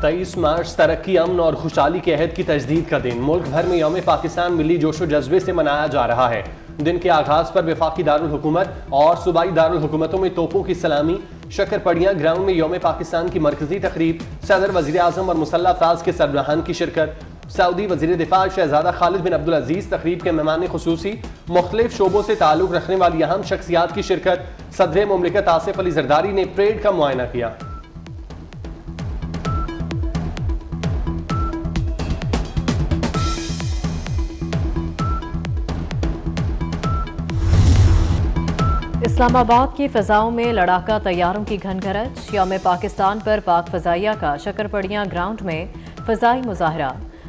23 مارچ ترقی، امن اور خوشحالی کے عہد کی تجدید کا دن ملک بھر میں یوم پاکستان ملی جوش و جذبے سے منایا جا رہا ہے۔ دن کے آغاز پر وفاقی دارالحکومت اور صوبائی دارالحکومتوں میں توپوں کی سلامی، شکرپڑیاں گراؤنڈ میں یوم پاکستان کی مرکزی تقریب، صدر، وزیر اعظم اور مسلح افواج کے سربراہان کی شرکت، سعودی وزیر دفاع شہزادہ خالد بن عبدالعزیز تقریب کے مہمان خصوصی، مختلف شعبوں سے تعلق رکھنے والی اہم شخصیات کی شرکت، صدر مملکت آصف علی زرداری نے پریڈ کا معائنہ کیا۔ اسلام آباد کی فضاؤں میں لڑاکا طیاروں کی گھن گرج، یوم پاکستان پر پاک فضائیہ کا شکرپڑیاں گراؤنڈ میں فضائی مظاہرہ،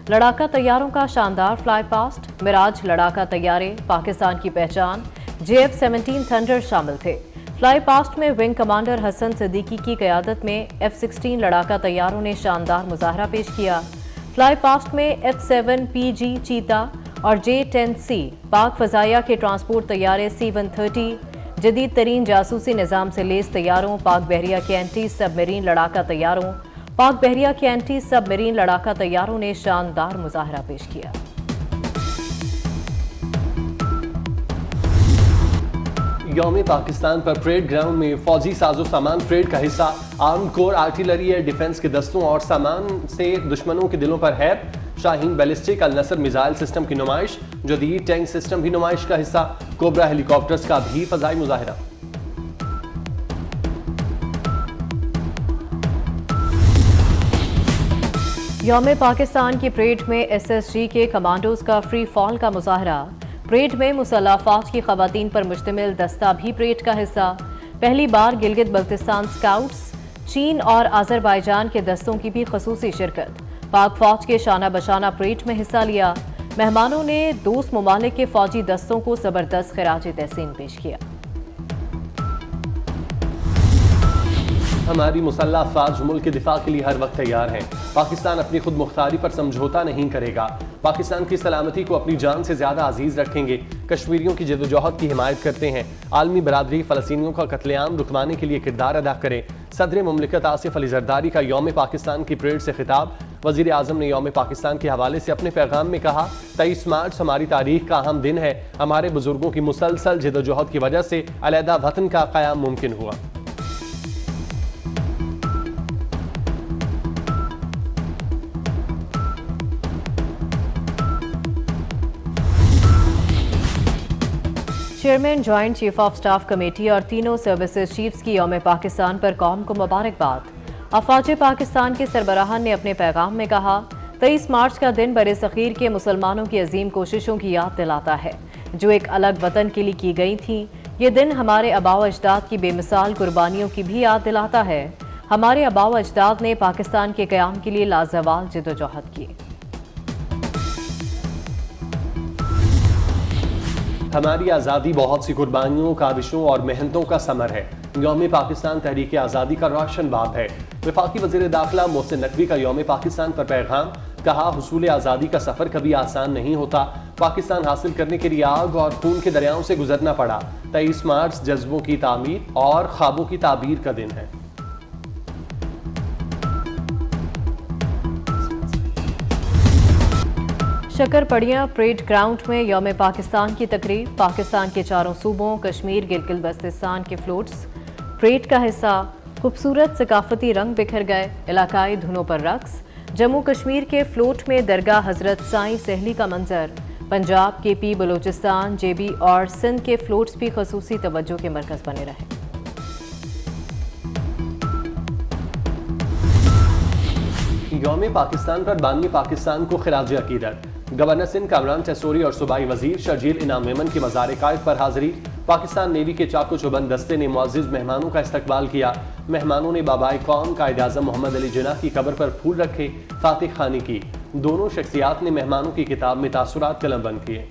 لڑاکا طیاروں کا شاندار فلائی پاسٹ، مراج لڑاکا طیارے پاکستان کی پہچان JF-17 تھنڈر شامل تھے۔ فلائی پاسٹ میں ونگ کمانڈر حسن صدیقی کی قیادت میں F-16 لڑاکا طیاروں نے شاندار مظاہرہ پیش کیا۔ فلائی پاسٹ میں F-7PG چیتا اور J-10C پاک فضائیہ کے ٹرانسپورٹ طیارے C-130، جدید ترین جاسوسی نظام سے لیس طیاروں، پاک بحریہ کے اینٹی سب میرین لڑاکا طیاروں، پاک بحریہ کے اینٹی سب میرین لڑاکا طیاروں نے شاندار مظاہرہ پیش کیا۔ یوم پاکستان پر پریڈ گراؤنڈ میں فوجی ساز و سامان پریڈ کا حصہ، آرمڈ کور آرٹلری ایئر ڈیفنس کے دستوں اور سامان سے دشمنوں کے دلوں پر حیب، شاہین بیلسٹک النصر میزائل سسٹم کی نمائش، جدید ٹینک سسٹم بھی نمائش کا حصہ، کوبرا ہیلی کاپٹرز کا بھی فضائی مظاہرہ۔ یوم پاکستان کی پریڈ میں SSG کے کمانڈوز کا فری فال کا مظاہرہ، پریڈ میں مسلح افواج کی خواتین پر مشتمل دستہ بھی پریڈ کا حصہ، پہلی بار گلگت بلتستان سکاؤٹس، چین اور آذربائیجان کے دستوں کی بھی خصوصی شرکت، پاک فوج کے شانہ بشانہ پریڈ میں حصہ لیا، مہمانوں نے دوست ممالک کے فوجی دستوں کو زبردست خراج تحسین پیش کیا۔ ہماری مسلح افواج ملک کے دفاع کے لیے ہر وقت تیار ہیں۔ پاکستان اپنی خود مختاری پر سمجھوتا نہیں کرے گا۔ پاکستان کی سلامتی کو اپنی جان سے زیادہ عزیز رکھیں گے۔ کشمیریوں کی جدوجہد کی حمایت کرتے ہیں۔ عالمی برادری فلسطینیوں کا قتل عام رکوانے کے لیے کردار ادا کرے۔ صدر مملکت آصف علی زرداری کا یوم پاکستان کی پریڈ سے خطاب۔ وزیر اعظم نے یوم پاکستان کے حوالے سے اپنے پیغام میں کہا، 23 مارچ ہماری تاریخ کا اہم دن ہے۔ ہمارے بزرگوں کی مسلسل جدوجہد کی وجہ سے علیحدہ وطن کا قیام ممکن ہوا۔ Chairman joint chief of staff committee اور تینوں سروسز چیفز کی یوم پاکستان پر قوم کو مبارکباد۔ افواج پاکستان کے سربراہان نے اپنے پیغام میں کہا، 23 مارچ کا دن بر صغیر کے مسلمانوں کی عظیم کوششوں کی یاد دلاتا ہے جو ایک الگ وطن کے لیے کی گئی تھیں۔ یہ دن ہمارے آباء و اجداد کی بے مثال قربانیوں کی بھی یاد دلاتا ہے۔ ہمارے آباء و اجداد نے پاکستان کے قیام کے لیے لازوال جدوجہد کی۔ ہماری آزادی بہت سی قربانیوں، کاوشوں اور محنتوں کا ثمر ہے۔ یوم پاکستان تحریک آزادی کا روشن باب ہے۔ وفاقی وزیر داخلہ محسن نقوی کا یوم پاکستان پر پیغام، کہا، حصول آزادی کا سفر کبھی آسان نہیں ہوتا۔ پاکستان حاصل کرنے کے لیے آگ اور خون کے دریاؤں سے گزرنا پڑا۔ 23 مارچ جذبوں کی تعمیر اور خوابوں کی تعبیر کا دن ہے۔ شکرپڑیاں پریڈ گراؤنڈ میں یوم پاکستان کی تقریب، پاکستان کے چاروں صوبوں کشمیر، گلگت بلتستان کے فلوٹس پریڈ کا حصہ، خوبصورت ثقافتی رنگ بکھر گئے، علاقائی دھنوں پر رقص، جموں کشمیر کے فلوٹ میں درگاہ حضرت سائیں سہلی کا منظر، پنجاب، KP، بلوچستان، JB اور سندھ کے فلوٹس بھی خصوصی توجہ کے مرکز بنے رہے۔ یوم پاکستان پر بانی پاکستان کو خراج عقیدت، گورنر سندھ کامران ٹیسوری اور صوبائی وزیر شرجیل انعام میمن کی مزار قائد پر حاضری۔ پاکستان نیوی کے چاقو چوبند دستے نے معزز مہمانوں کا استقبال کیا۔ مہمانوں نے بابائے قوم قائد اعظم محمد علی جناح کی قبر پر پھول رکھے، فاتح خوانی کی۔ دونوں شخصیات نے مہمانوں کی کتاب میں تاثرات قلم بند کیے۔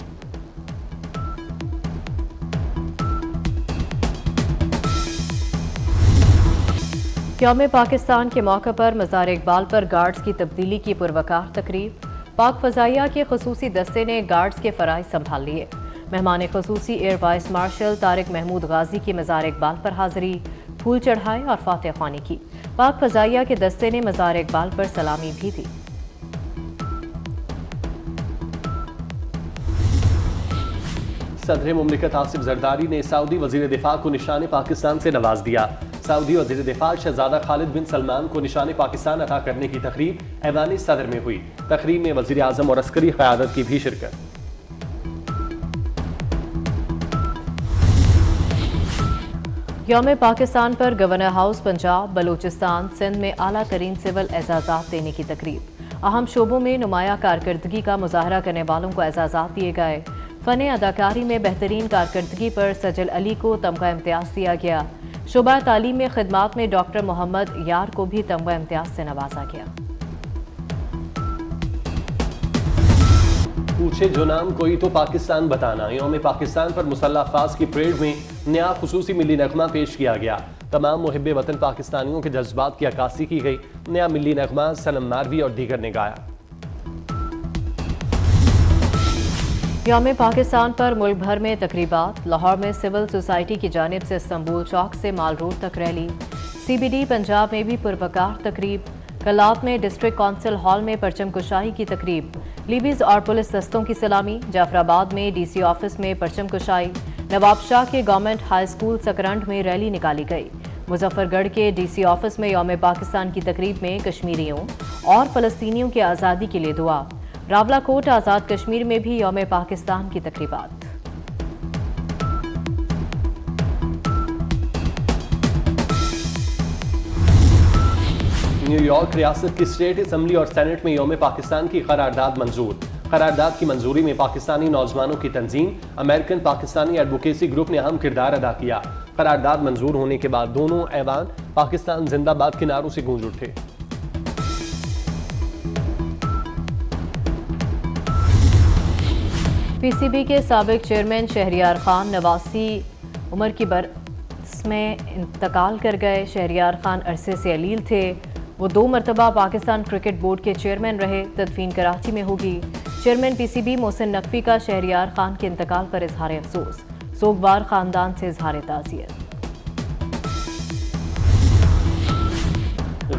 یوم پاکستان کے موقع پر مزار اقبال پر گارڈز کی تبدیلی کی پروقار تقریب، پاک فضائیہ کے خصوصی دستے نے گارڈز کے فرائض سنبھال لیے۔ مہمان خصوصی air vice marshal Tariq Mahmood Ghazi کی مزار اقبال پر حاضری، پھول چڑھائے اور فاتح خوانی کی۔ پاک فضائیہ کے دستے نے مزار اقبال پر سلامی بھی دی۔ صدر مملکت آصف زرداری نے سعودی وزیر دفاع کو نشان پاکستان سے نواز دیا۔ سعودی وزیر دفاع شہزادہ خالد بن سلمان کو نشان پاکستان عطا کرنے کی تقریب ایوان صدر میں ہوئی۔ تقریب میں وزیر اعظم اور عسکری قیادت کی بھی شرکت۔ یوم پاکستان پر گورنر ہاؤس پنجاب بلوچستان سندھ میں اعلیٰ ترین سول اعزازات دینے کی تقریب۔ اہم شعبوں میں نمایاں کارکردگی کا مظاہرہ کرنے والوں کو اعزازات دیے گئے۔ فن اداکاری میں بہترین کارکردگی پر سجل علی کو تمغہ امتیاز دیا گیا۔ شعبہ تعلیم میں خدمات میں ڈاکٹر محمد یار کو بھی تمغہ امتیاز سے نوازا گیا۔ پوچھے جو نام کوئی تو پاکستان بتانا۔ یوم پاکستان پر مسلح افواج کی پریڈ میں نیا خصوصی ملی نغمہ پیش کیا گیا۔ تمام محب وطن پاکستانیوں کے جذبات کی عکاسی کی گئی۔ نیا ملی نغمہ صنم ماروی اور دیگر نے گایا۔ یوم پاکستان پر ملک بھر میں تقریبات۔ لاہور میں سول سوسائٹی کی جانب سے استنبول چوک سے مال روڈ تک ریلی۔ سی بی ڈی پنجاب میں بھی پروکار تقریب۔ کلات میں ڈسٹرکٹ کونسل ہال میں پرچم کشائی کی تقریب۔ لیبیز اور پولیس دستوں کی سلامی۔ جعفر آباد میں ڈی سی آفس میں پرچم کشائی۔ نواب شاہ کے گورنمنٹ ہائی اسکول سکرنڈ میں ریلی نکالی گئی۔ مظفر گڑھ کے ڈی سی آفس میں یوم پاکستان کی تقریب میں کشمیریوں اور فلسطینیوں کی آزادی کے لیے دعا۔ راولہ کوٹ آزاد کشمیر میں بھی یوم پاکستان کی تقریبات۔ نیو یارک ریاست کی اسٹیٹ اسمبلی اور سینٹ میں یوم پاکستان کی قرارداد منظور۔ قرارداد کی منظوری میں پاکستانی نوجوانوں کی تنظیم امریکن پاکستانی ایڈوکیسی گروپ نے اہم کردار ادا کیا۔ قرارداد منظور ہونے کے بعد دونوں ایوان پاکستان زندہ باد کے نعروں سے گونج اٹھے۔ پی سی بی کے سابق چیئرمین شہریار خان 89 عمر کی برس میں انتقال کر گئے۔ شہریار خان عرصے سے علیل تھے۔ وہ 2 مرتبہ پاکستان کرکٹ بورڈ کے چیئرمین رہے۔ تدفین کراچی میں ہوگی۔ Chairman P C B Mohsin Naqvi کا شہریار خان کے انتقال پر اظہار افسوس۔ سوگوار خاندان سے اظہار تعزیت۔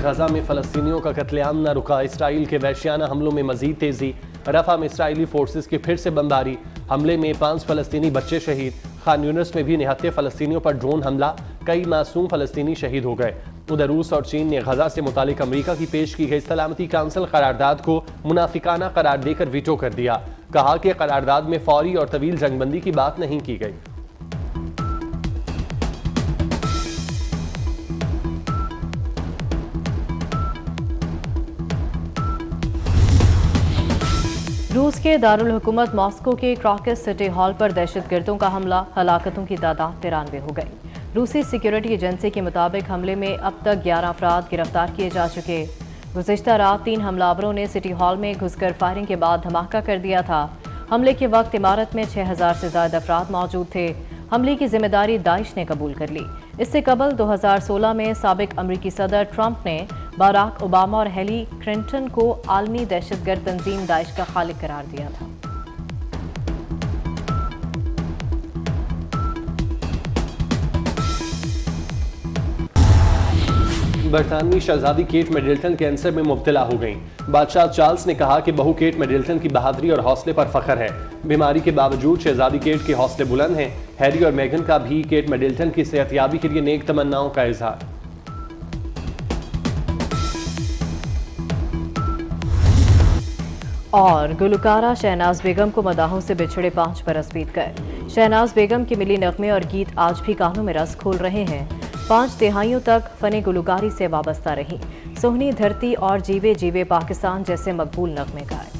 غزہ میں فلسطینیوں کا قتل عام نہ رکا۔ اسرائیل کے وحشیانہ حملوں میں مزید تیزی۔ رفح میں اسرائیلی فورسز کی پھر سے بمباری۔ حملے میں 5 فلسطینی بچے شہید۔ خان یونس میں بھی نہتے فلسطینیوں پر ڈرون حملہ، کئی معصوم فلسطینی شہید ہو گئے۔ ادھر روس اور چین نے غزہ سے متعلق امریکہ کی پیش کی گئی سلامتی کونسل قرارداد کو منافقانہ قرار دے کر ویٹو کر دیا۔ کہا کہ قرارداد میں فوری اور طویل جنگ بندی کی بات نہیں کی گئی۔ روس کے دارالحکومت ماسکو کے کراکس سٹی ہال پر دہشت گردوں کا حملہ، ہلاکتوں کی تعداد 93 ہو گئی۔ روسی سیکیورٹی ایجنسی کے مطابق حملے میں اب تک 11 افراد گرفتار کیے جا چکے۔ گزشتہ رات 3 حملہ آوروں نے سٹی ہال میں گھس کر فائرنگ کے بعد دھماکہ کر دیا تھا۔ حملے کے وقت عمارت میں 6000 سے زائد افراد موجود تھے۔ حملے کی ذمہ داری داعش نے قبول کر لی۔ اس سے قبل 2016 میں سابق امریکی صدر ٹرمپ نے باراک اوباما اور ہیلی کلنٹن کو عالمی دہشت گرد تنظیم داعش کا خالق قرار دیا تھا۔ برطانوی شہزادی کیٹ میڈلٹن کینسر میں مبتلا ہو گئیں۔ بادشاہ چارلز نے کہا کہ بہو کیٹ میڈلٹن کی بہادری اور حوصلے پر فخر ہے۔ بیماری کے باوجود شہزادی کیٹ کے حوصلے بلند ہیں۔ ہیری اور میگن کا بھی کیٹ میڈلٹن کی صحتیابی کے لیے نیک تمناؤں کا اظہار۔ اور گلوکارہ شہناز بیگم کو مداحوں سے بچھڑے 5 برس بیت گئے۔ شہناز بیگم کے ملی نغمے اور گیت آج بھی کانوں میں رس کھول رہے ہیں۔ 5 دہائیوں تک فن گلوکاری سے وابستہ رہی۔ سہنی دھرتی اور جیوے جیوے پاکستان جیسے مقبول نغمے گائے۔